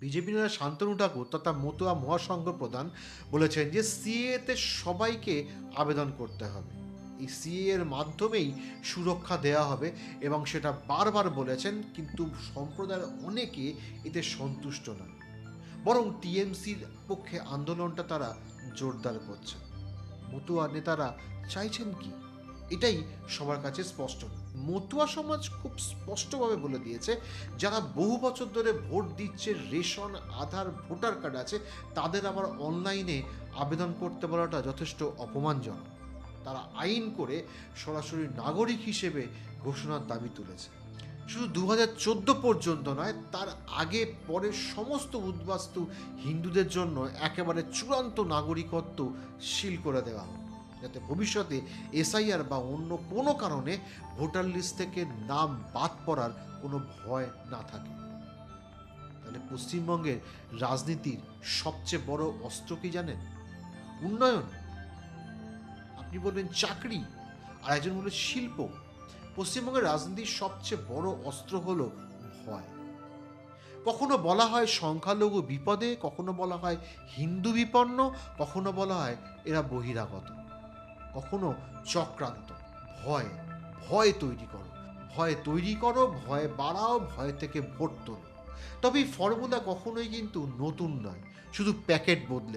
BJP নেতা শান্তনু ঠাকুর তথা মতুয়া মহাসংঘ প্রধান বলেছেন যে সিএতে সবাইকে আবেদন করতে হবে, এই সিএ এর মাধ্যমেই সুরক্ষা দেওয়া হবে এবং সেটা বারবার বলেছেন, কিন্তু সম্প্রদায়ের অনেকে এতে সন্তুষ্ট নয়, বরং টিএমসির পক্ষে আন্দোলনটা তারা জোরদার করছে। মতুয়া নেতারা চাইছেন কি, এটাই সবার কাছে স্পষ্ট না। মতুয়া সমাজ খুব স্পষ্টভাবে বলে দিয়েছে, যারা বহু বছর ধরে ভোট দিচ্ছে, রেশন, আধার, ভোটার কার্ড আছে, তাদের আবার অনলাইনে আবেদন করতে বলাটা যথেষ্ট অপমানজনক। তারা আইন করে সরাসরি নাগরিক হিসেবে ঘোষণার দাবি তুলেছে। শুধু 2014 পর্যন্ত নয়, তার আগে পরের সমস্ত উদ্বাস্তু হিন্দুদের জন্য একেবারে চূড়ান্ত নাগরিকত্ব সিল করে দেওয়া হবে, যাতে ভবিষ্যতে এসআইআর বা অন্য কোনো কারণে ভোটার লিস্ট থেকে নাম বাদ পড়ার কোনো ভয় না থাকে। তাহলে পশ্চিমবঙ্গের রাজনীতির সবচেয়ে বড় অস্ত্র কি জানেন? উন্নয়ন? আপনি বলবেন চাকরি, আর একজন বলবেন শিল্প। পশ্চিমবঙ্গের রাজনীতির সবচেয়ে বড় অস্ত্র হলো ভয়। কখনো বলা হয় সংখ্যালঘু বিপদে, কখনো বলা হয় হিন্দু বিপন্ন, কখনো বলা হয় এরা বহিরাগত, কখনো চক্রান্ত। ভয়, ভয় তৈরি করো, ভয় তৈরি করো, ভয় বাড়াও, ভয় থেকে ভোট তোলো। তবে এই ফর্মুলা কখনোই কিন্তু নতুন নয়, শুধু প্যাকেট বদলে